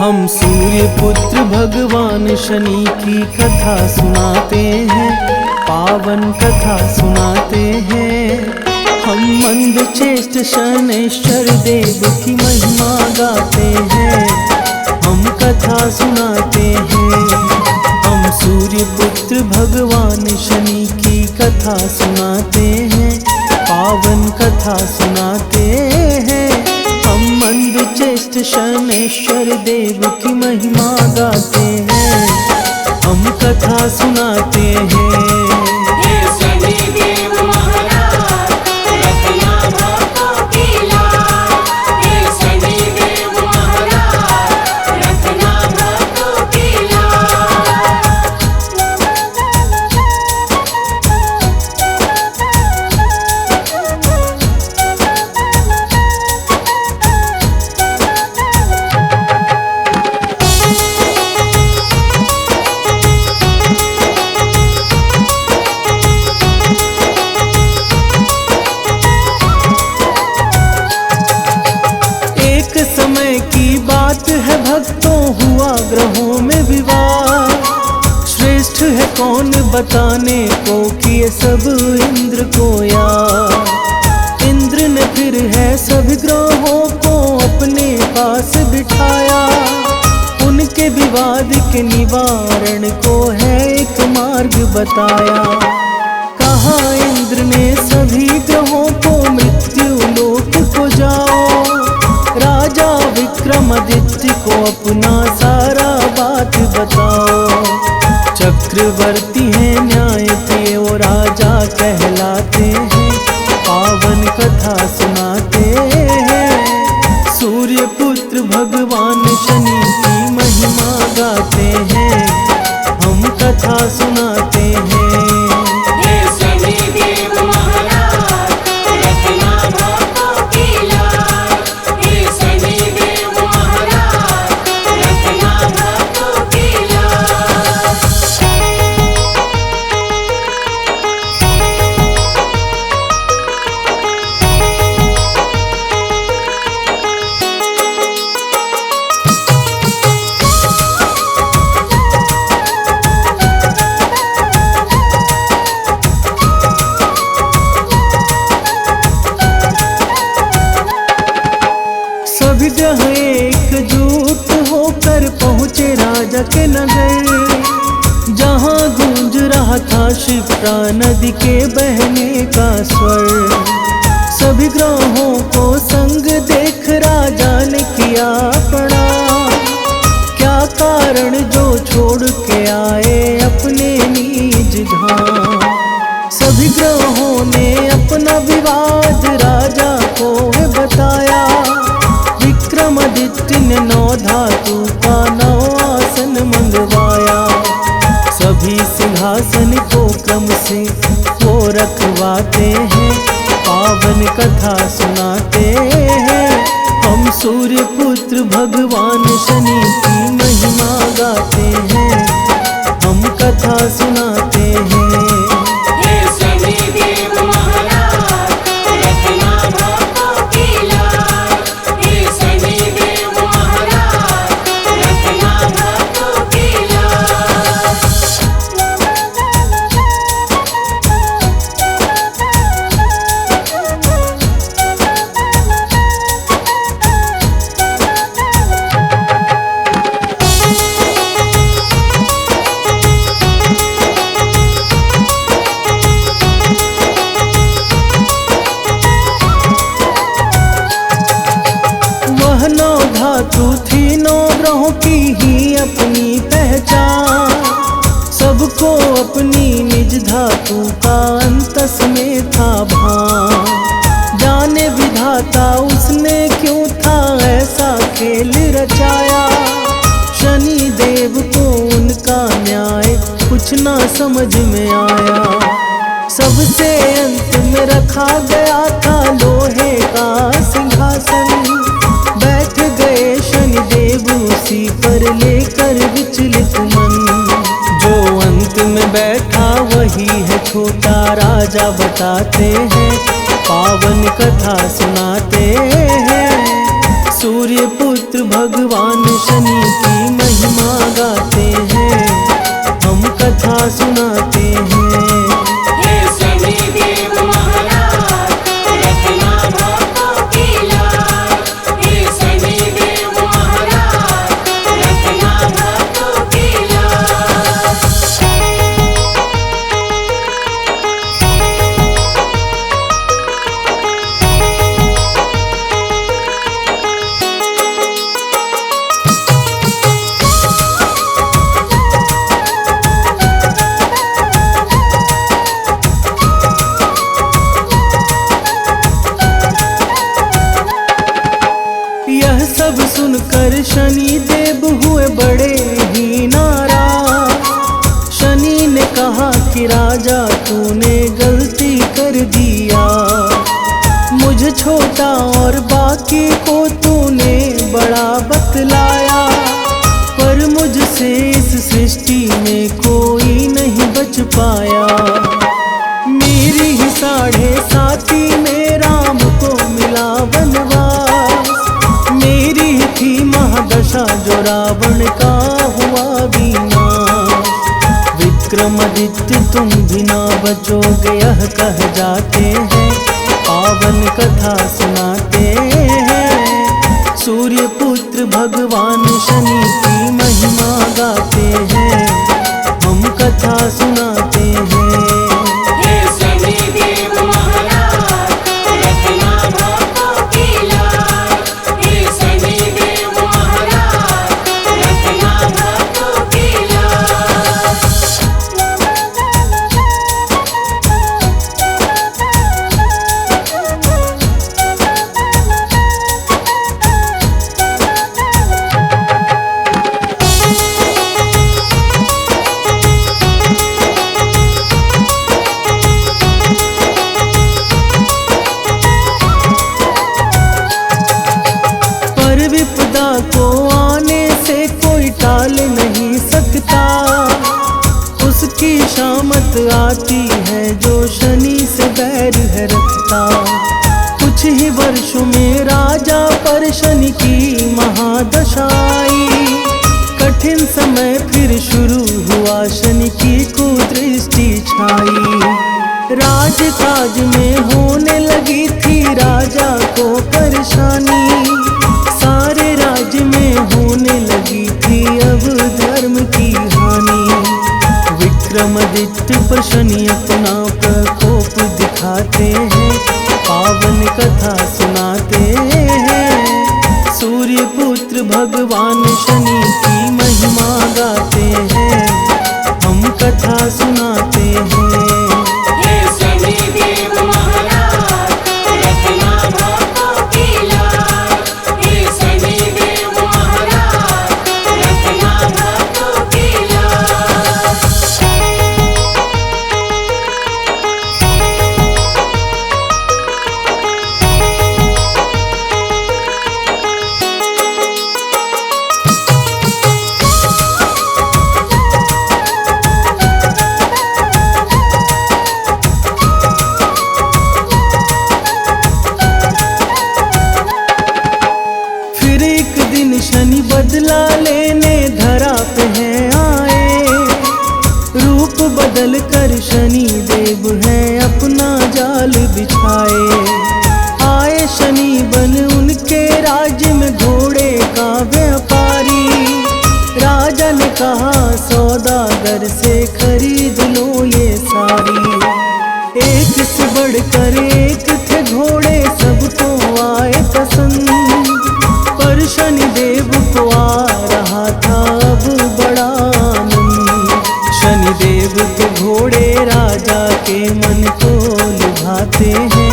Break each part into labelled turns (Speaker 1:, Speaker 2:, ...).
Speaker 1: हम सूर्य पुत्र भगवान शनि की कथा सुनाते हैं, पावन कथा सुनाते हैं। हम मंद चेष्ट शनैश्वर देव की महिमा गाते हैं, हम कथा सुनाते हैं। हम सूर्य पुत्र भगवान शनि की कथा सुनाते हैं, पावन कथा सुनाते हैं। हम मंद चेष्ट शनैश्वर देव की महिमा गाते हैं, हम कथा सुनाते हैं। समय की बात है भक्तों, हुआ ग्रहों में विवाह। श्रेष्ठ है कौन बताने को कि ये सब इंद्र को याद। इंद्र ने फिर है सभी ग्रहों को अपने पास बिठाया। उनके विवाद के निवारण को है एक मार्ग बताया। कहा इंद्र ने सभी ग्रहों को मृत्यु लोक को जाओ, राजा विक्रमादित्य को अपना सारा बात बताओ। चक्रवर्ती हैं न्यायप्रिय वो राजा कहलाते हैं, पावन कथा सुनाते हैं। सूर्य पुत्र भगवान शनि की महिमा गाते हैं, हम कथा सुनाते हैं। सभी ग्रह एकजुट होकर पहुँचे राजा के नगर, जहाँ गूंज रहा था शिप्रा नदी के बहने का स्वर। सभी ग्रहों को संग देख राजा ने किया प्रणाम। क्या कारण जो छोड़ के आए अपने निज धाम। सभी ग्रहों ने अपना विवाद राजा को बताया। विक्रमादित्य ने 9 धातु का 9 आसन मंगवाया। सभी सिंहासन को क्रम से वो रखवाते हैं, पावन कथा सुनाते हैं। हम सूर्य पुत्र भगवान शनि की महिमा गाते हैं, हम कथा सुनाते हैं। धातु थी 9 ग्रहों की ही अपनी पहचान। सबको अपनी निज धातु का अंतस में था भान। जाने विधाता उसने क्यों था ऐसा खेल रचाया। शनि देव को उनका न्याय कुछ ना समझ में आया। सबसे अंत में रखा गया था लोहे का सिंहासन। बैठ गए शनि देव उसी पर लेकर विचलित मन। जो अंत में बैठा वही है छोटा राजा बताते हैं, पावन कथा सुनाते हैं। सूर्य पुत्र पुत्र भगवान शनि की महिमा गाते हैं, हम कथा सुनाते हैं।
Speaker 2: हे शनि देव महाराज रखना भक्तों की लाज। हे शनि देव महाराज रखना भक्तों की लाज।
Speaker 1: यह सब सुनकर शनि देव हुए बड़े ही नाराज। शनि ने कहा कि राजा तूने गलती कर दिया, मुझ छोटा और बाकी को तूने बड़ा बतलाया, पर मुझसे इस सृष्टि में कोई नहीं बच पाया। मेरी ही 7.5 में राम को मिला वनवास, मेरी ही थी महादशा जो रावण का हुआ विनाश। विक्रमादित्य तुम भी ना बचोगे यह कह जाते हैं, पावन कथा सुनाते हैं। सूर्य पुत्र भगवान शनि की महिमा गाते हैं, हम कथा सुनाते हैं।
Speaker 2: हे शनि देव महाराज रखना भक्तों की लाज। हे शनि देव महाराज रखना भक्तों की लाज।
Speaker 1: पर विपदा को आने से कोई टाल नहीं सकता, उसकी शामत आती है जो शनि से बैर है रखता। कुछ ही वर्षों में राजा पर शनि की महादशा आई, कठिन समय फिर शुरू हुआ शनि की कुदृष्टि छाई। राजकाज में होने लगी थी राजा को परेशानी, सारे राज्य में होने लगी थी अब धर्म की हानि। विक्रमादित्य पर शनि अपना प्रकोप दिखाते हैं, पावन कथा सुनाते हैं। सूर्य पुत्र भगवान शनि की महिमा गाते हैं, हम कथा सुनाते हैं।
Speaker 2: हे शनि देव महाराज रखना भक्तों की लाज। हे शनि देव महाराज रखना भक्तों की लाज।
Speaker 1: फिर एक दिन शनि बदला लेने धरा पे है आए, रूप बदल कर शनि देव है अपना जाल बिछाए। आए शनि बन उनके राज्य में घोड़े का व्यापारी, राजा ने कहा सौदागर से खरीद लो ये सारी। एक से बढ़कर एक थे घोड़े सबको आए पसंद, पर शनि देव को आ रहा था अब बड़ा आनंद। शनि देव के घोड़े राजा के मन को लुभाते हैं,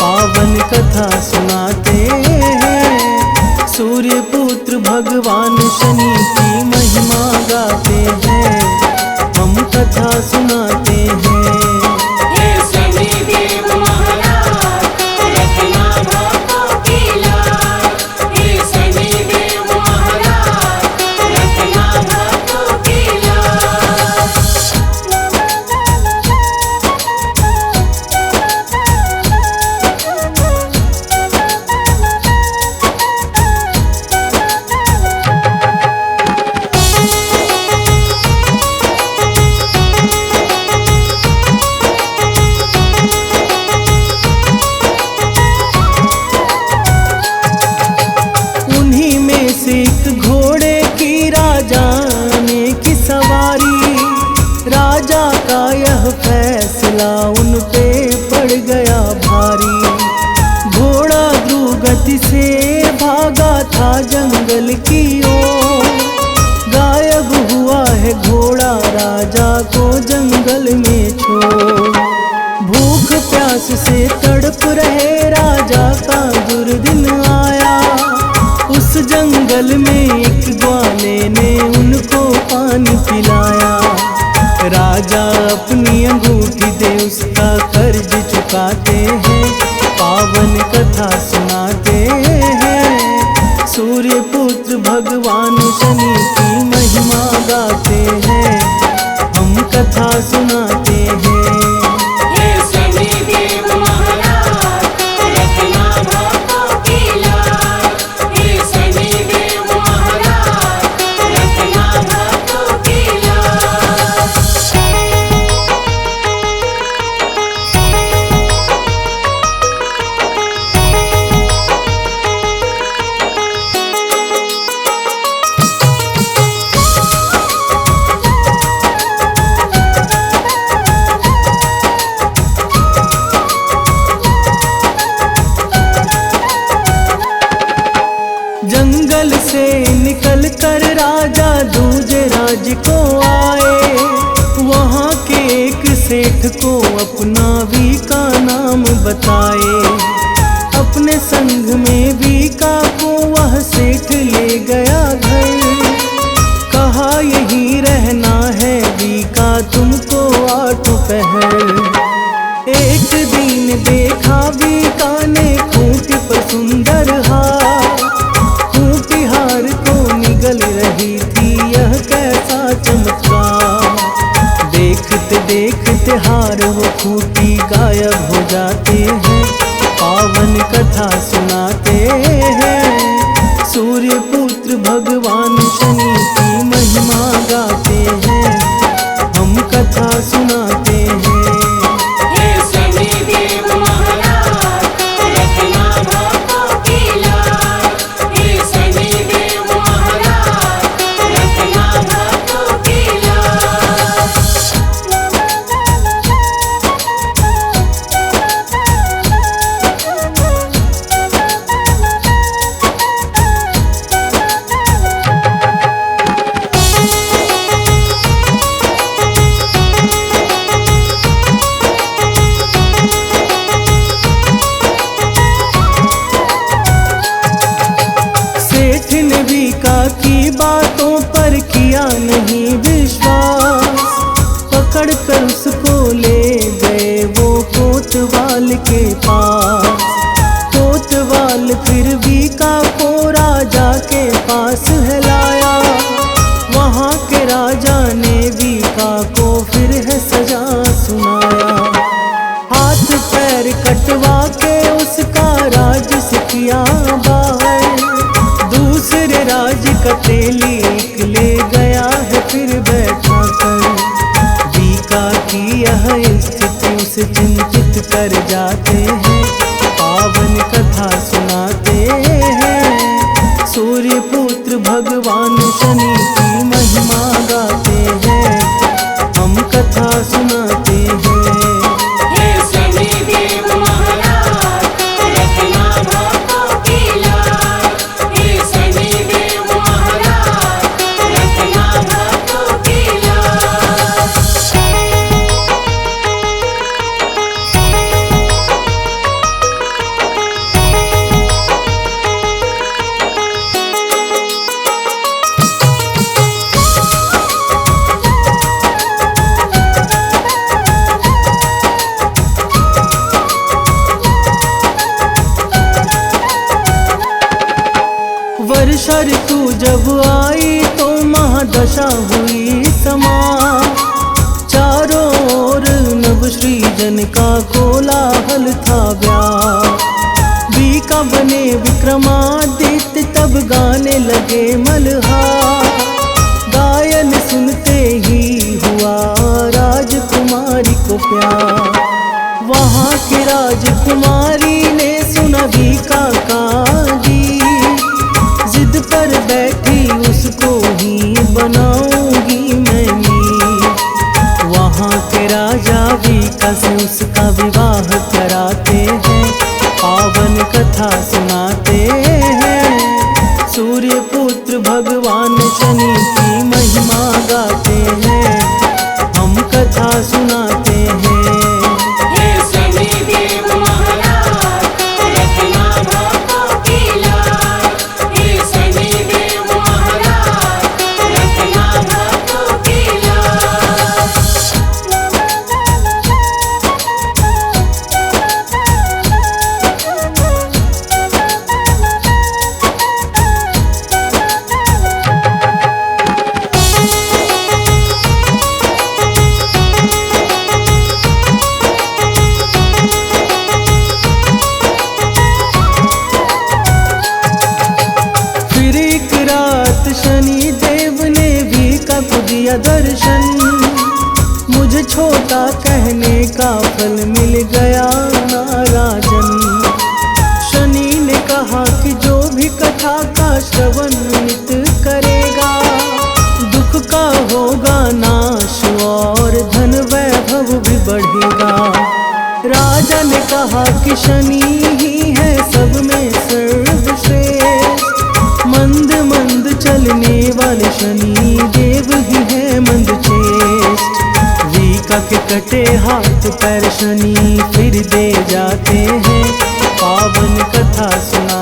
Speaker 1: पावन कथा सुनाते हैं। सूर्य पुत्र भगवान शनि की महिमा गाते हैं, हम कथा सुनाते हैं।
Speaker 2: हे शनि देव महाराज रखना भक्तों की लाज। हे शनि देव महाराज रखना भक्तों की लाज।
Speaker 1: पड़ गया भारी। घोड़ा द्रुगति से भागा था जंगल की ओर, गायब हुआ है घोड़ा राजा को जंगल में छोड़। भूख प्यास से तड़प रहे राजा का दुर्दिन आया, उस जंगल में एक ग्वाले ने उनको पानी पिलाया। राजा अपनी अंगूठी दे उसका कर्ज चुकाते हैं, पावन कथा सुनाते हैं। सूर्य पुत्र भगवान शनि की महिमा गाते हैं, हम कथा सुनाते हैं।
Speaker 2: हे शनि देव महाराज रखना भक्तों की लाज। हे शनि देव महाराज रखना भक्तों की लाज।
Speaker 1: जंगल से निकल कर राजा दूजे राज्य को आए, वहाँ के एक सेठ को अपना वीका नाम बताए। अपने संग में वीका को वह सेठ ले गया घर, कहा यहीं रहना है वीका तुमको 8 पहर। एक दिन देखा वीका ने खूंटी पर सुंदर हार, खूंटी हार को निगल रही थी यह कैसा चमत्कार। देखते देखते हार वो खूंटी गायब हो जाते हैं, पावन कथा सुनाते हैं। सूर्य पुत्र भगवान शनि की महिमा गाते हैं, हम कथा सुनाते हैं।
Speaker 2: हे शनि देव महाराज रखना भक्तों की लाज। हे शनि देव महाराज रखना भक्तों की लाज।
Speaker 1: सेठ ने वीका की बातों पर किया नहीं विश्वास, पकड़ कर उसको ले गए वो कोतवाल के पास। कोतवाल फिर वीका को राजा के पास है लाया, वहाँ के राजा ने वीका को फिर है सजा सुनाया। हाथ पैर कटवा के उसका राज से किया बाहर, दूसरे राज्य का तेली एक ले गया है फिर बैठा कर। वीका की यह स्थिति उसे चिंतित कर जाते हैं, पावन कथा सुनाते हैं। सूर्य पुत्र भगवान शनि की महिमा गाते हैं, हम कथा सुनाते हैं।
Speaker 2: हे शनि देव महाराज रखना भक्तों की लाज। हे शनि देव महाराज रखना भक्तों की लाज।
Speaker 1: वर्षा ऋतु जब आई तो महादशा हुई समार, चारों ओर नव सृजन का कोलाहल था व्याप। वीका बने विक्रमादित्य तब गाने लगे मल्हार, गायन सुनते ही हुआ राजकुमारी को प्यार। वहाँ की राजकुमारी ने सुना वीका का गीत, जिद पर बैठी उसको ही बनाऊंगी मैं मीत। वहाँ के राजा वीका से उसका विवाह कराते हैं, पावन कथा सुनाते हैं। सूर्य पुत्र भगवान शनि की महिमा गाते हैं, हम कथा सुनाते हैं।
Speaker 2: हे शनि देव महाराज रखना भक्तों की लाज। हे शनि देव महाराज रखना भक्तों की लाज।
Speaker 1: फिर एक रात शनि देव ने भी कब दिया दर्शन, मुझे छोटा कहने का फल मिल गया ना राजन। शनि ने कहा कि जो भी कथा का श्रवण नित करेगा, दुख का होगा नाश और धन वैभव भी बढ़ेगा। राजा ने कहा कि शनि ही है सब में सर्वश्रेष्ठ, मंद मंद चलने वाले शनि देव ही है मंद चेष्ट। वीका के कटे हाथ पैर शनि फिर दे जाते हैं, पावन कथा सुना